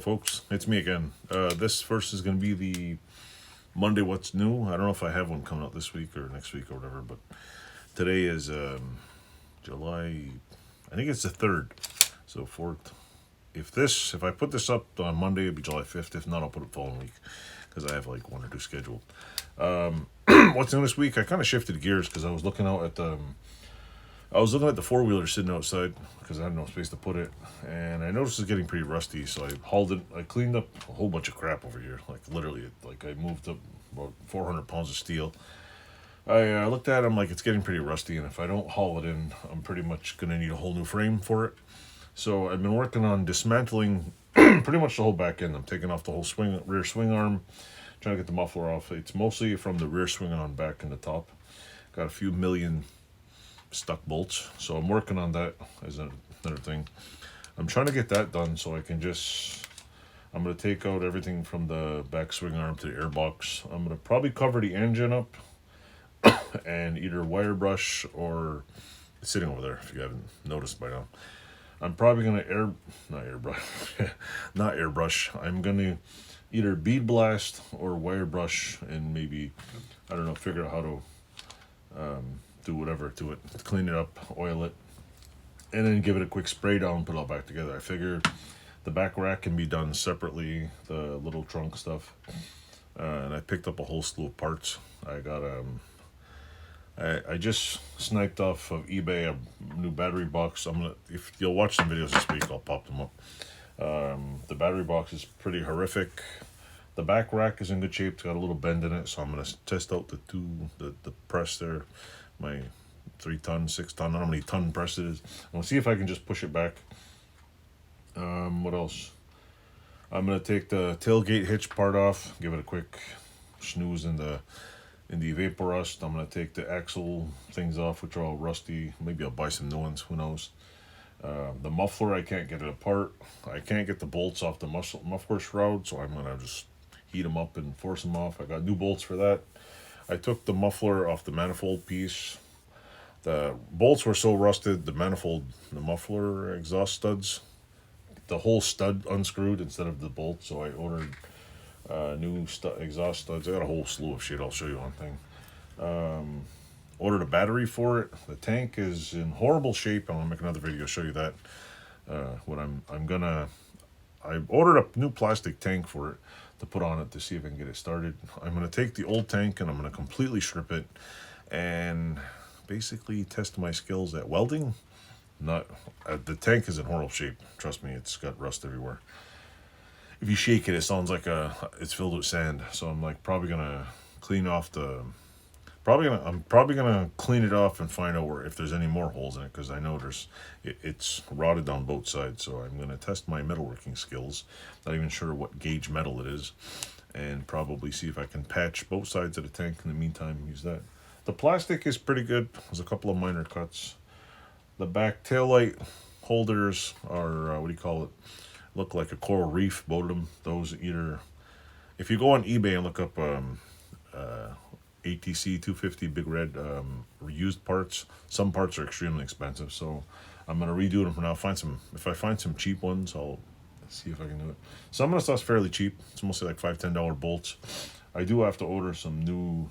folks, it's me again. This first is going to be the Monday What's New. I don't know if I have one coming out this week or next week or whatever, but today is July, I think it's the 3rd. So, 4th. If I put this up on Monday, it'll be July 5th. If not, I'll put it following week because I have like one or two scheduled. What's new this week? I kind of shifted gears because I was looking out at the four-wheeler sitting outside because I had no space to put it, and I noticed it's getting pretty rusty, so I hauled it. I cleaned up a whole bunch of crap over here, like literally, like I moved up about 400 pounds of steel. I looked at it, I'm like, it's getting pretty rusty, and if I don't haul it in, I'm pretty much going to need a whole new frame for it. So I've been working on dismantling pretty much the whole back end. I'm taking off the whole rear swing arm, trying to get the muffler off. It's mostly from the rear swing on back and the top. Got a few million stuck bolts, so I'm working on that as another thing. I'm trying to get that done so I'm going to take out everything from the back swing arm to the airbox. I'm going to probably cover the engine up and either wire brush, or it's sitting over there if you haven't noticed by now. I'm probably going to not airbrush. I'm going to either bead blast or wire brush, and maybe, I don't know, figure out how to do whatever to it, clean it up, oil it, and then give it a quick spray down, put it all back together. I figure the back rack can be done separately, the little trunk stuff, and I picked up a whole slew of parts. I got I just sniped off of eBay a new battery box. If you'll watch some videos this week, I'll pop them up. The battery box is pretty horrific. The back rack is in good shape. It's got a little bend in it, so I'm going to test out the press there. My 3-ton, 6-ton, I don't know how many ton press it is. I'm going to see if I can just push it back. What else? I'm going to take the tailgate hitch part off, give it a quick snooze in the vapor rust. I'm going to take the axle things off, which are all rusty. Maybe I'll buy some new ones, who knows. The muffler, I can't get it apart. I can't get the bolts off the muffler shroud, so I'm going to just heat them up and force them off. I got new bolts for that. I took the muffler off the manifold piece. The bolts were so rusted, the muffler exhaust studs, the whole stud unscrewed instead of the bolt, so I ordered new exhaust studs. I got a whole slew of shit I'll show you on thing. Ordered a battery for it. The tank is in horrible shape. I'm going to make another video show you that. I ordered a new plastic tank for it to put on it to see if I can get it started. I'm going to take the old tank and I'm going to completely strip it and basically test my skills at welding. The tank is in horrible shape. Trust me, it's got rust everywhere. If you shake it, it sounds like it's filled with sand. So I'm like probably gonna clean off I'm probably gonna clean it off and find out if there's any more holes in it, because I know it's rotted down both sides. So I'm gonna test my metalworking skills. Not even sure what gauge metal it is, and probably see if I can patch both sides of the tank. In the meantime, use that. The plastic is pretty good. There's a couple of minor cuts. The back taillight holders are look like a coral reef. Both of them. Those either, if you go on eBay and look up ATC 250 Big Red reused parts, some parts are extremely expensive, so I'm gonna redo them for now. If I find some cheap ones, I'll see if I can do it. Some of the stuff's fairly cheap. It's mostly like $5-10 bolts. I do have to order some new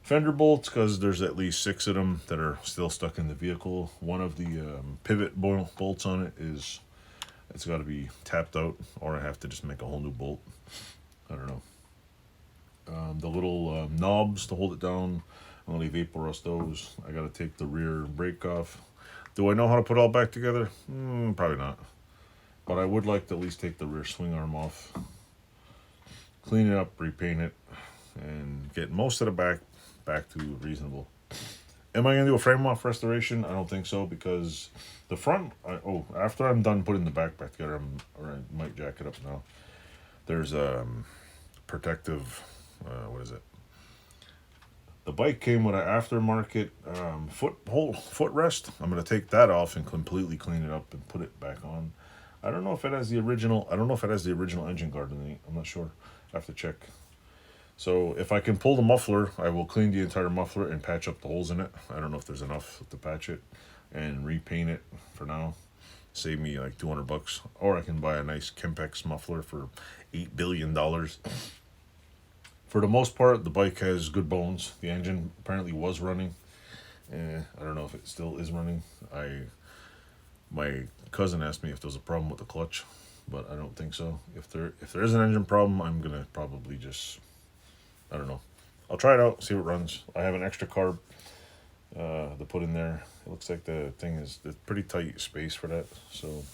fender bolts because there's at least 6 of them that are still stuck in the vehicle. One of the pivot bolts on it's got to be tapped out, or I have to just make a whole new bolt. I don't know. The little knobs to hold it down, I'm going to vapor rust those. I got to take the rear brake off. Do I know how to put it all back together? Probably not. But I would like to at least take the rear swing arm off, clean it up, repaint it, and get most of the back to reasonable. Am I going to do a frame off restoration? I don't think so, because the front, after I'm done putting the back together, I might jack it up now. There's protective, what is it? The bike came with an aftermarket footrest. I'm going to take that off and completely clean it up and put it back on. I don't know if it has the original engine guard in it. I'm not sure. I have to check. So if I can pull the muffler, I will clean the entire muffler and patch up the holes in it. I don't know if there's enough to patch it, and repaint it for now. save me like $200, or I can buy a nice Kempex muffler for $8 billion. For the most part, the bike has good bones. The engine apparently was running. I don't know if it still is running. My cousin asked me if there was a problem with the clutch, but I don't think so. If there is an engine problem, I'm gonna probably just, I don't know. I'll try it out, see what runs. I have an extra carb to put in there. It looks like the thing is the pretty tight space for that. So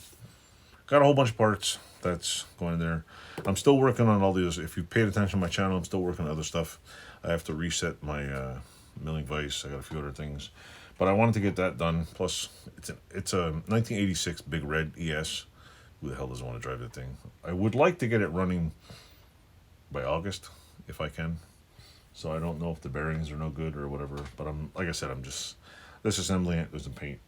got a whole bunch of parts that's going in there. I'm still working on all these. If you paid attention to my channel, I'm still working on other stuff. I have to reset my milling vise. I got a few other things, but I wanted to get that done. Plus, it's a 1986 Big Red ES. Who the hell doesn't want to drive that thing? I would like to get it running by August if I can. So I don't know if the bearings are no good or whatever. But like I said, I'm just disassembling it. There's some paint.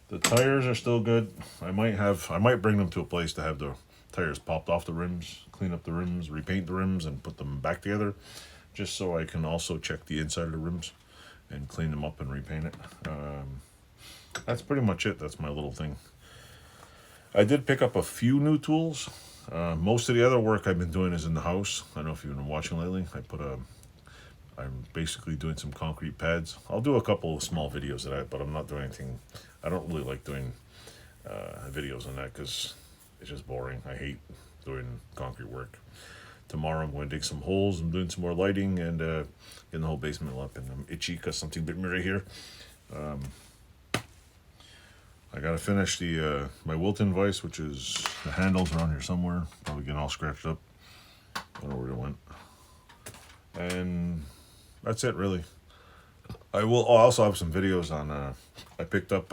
The tires are still good. I might bring them to a place to have the tires popped off the rims, clean up the rims, repaint the rims, and put them back together, just so I can also check the inside of the rims and clean them up and repaint it. That's pretty much it. That's my little thing. I did pick up a few new tools. Most of the other work I've been doing is in the house. I don't know if you've been watching lately. I'm basically doing some concrete pads. I'll do a couple of small videos of that, but I'm not doing anything. I don't really like doing videos on that because it's just boring. I hate doing concrete work. Tomorrow I'm going to dig some holes. I'm doing some more lighting and getting the whole basement up. And I'm itchy because something bit me right here. I gotta finish the my Wilton vise, which is the handles around here somewhere. Probably getting all scratched up. I don't know where it went. And that's it, really. I'll also have some videos on. I picked up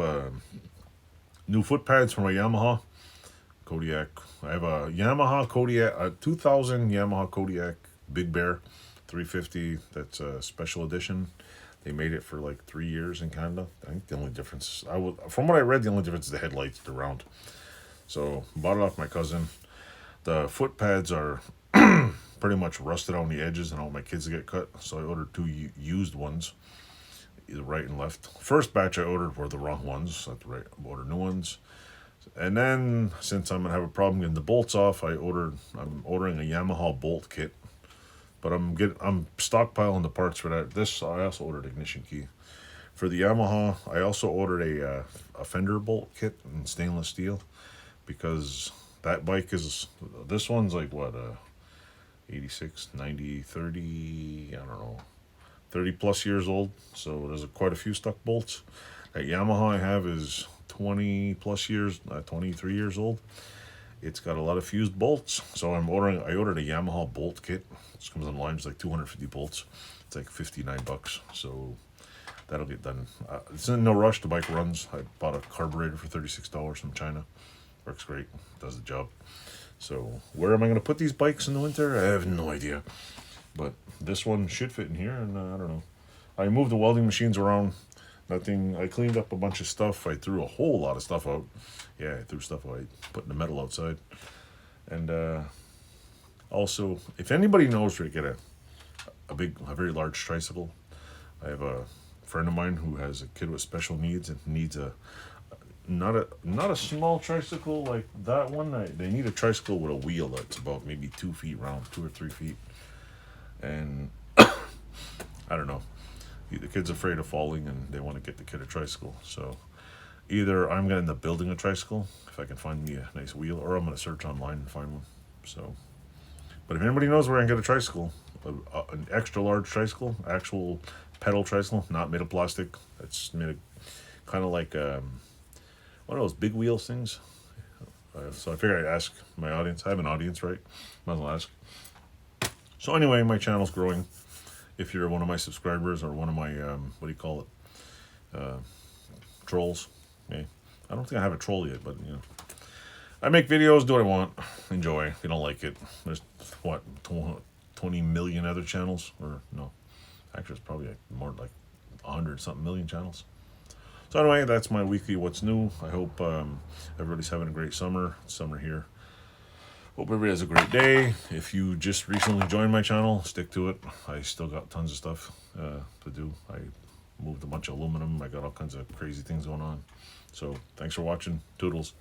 new foot pads for my Yamaha Kodiak. I have a Yamaha Kodiak, a 2000 Yamaha Kodiak Big Bear 350. That's a special edition. They made it for like 3 years in Canada. I think the only difference, from what I read, the only difference is the headlights, the round. So bought it off my cousin. The foot pads are pretty much rusted on the edges, and I want my kids to get cut. So I ordered 2 used ones, either right and left. First batch I ordered were the wrong ones. So I had to order new ones. And then since I'm gonna have a problem getting the bolts off, I'm ordering a Yamaha bolt kit. But I'm stockpiling the parts for that. I also ordered ignition key. For the Yamaha, I also ordered a fender bolt kit in stainless steel, because that bike this one's like what, 86, 90, 30, I don't know, 30 plus years old. So there's quite a few stuck bolts. That Yamaha I have is 20 plus years, 23 years old. It's got a lot of fused bolts, so I ordered a Yamaha bolt kit. This comes online, it's like 250 bolts. It's like $59, so that'll get done. It's in no rush. The bike runs. I bought a carburetor for $36 from China. Works great, does the job. So where am I going to put these bikes in the winter? I have no idea. But this one should fit in here, and I don't know. I moved the welding machines around. Nothing. I cleaned up a bunch of stuff. I threw a whole lot of stuff out. Yeah, I threw stuff out. I put the metal outside. And also, if anybody knows where to get a very large tricycle, I have a friend of mine who has a kid with special needs and needs not a small tricycle like that one. They need a tricycle with a wheel that's about maybe 2 feet round, 2 or 3 feet. And I don't know. The kid's afraid of falling, and they want to get the kid a tricycle. So either I'm going to end up building a tricycle if I can find me a nice wheel, or I'm going to search online and find one. So, but if anybody knows where I can get a tricycle, an extra large tricycle, actual pedal tricycle, not made of plastic, that's made of kind of like one of those big wheels things. So I figured I'd ask my audience. I have an audience, right? Might as well ask. So anyway, my channel's growing. If you're one of my subscribers or one of my, what do you call it, trolls. Okay. I don't think I have a troll yet, but, you know. I make videos, do what I want, enjoy. If you don't like it, there's, 20 million other channels? Or, no. Actually, it's probably more like 100-something million channels. So anyway, that's my weekly What's New. I hope everybody's having a great summer. It's summer here. Hope everybody has a great day. If you just recently joined my channel, stick to it. I still got tons of stuff to do. moved a bunch of aluminum. I got all kinds of crazy things going on. So thanks for watching. Toodles.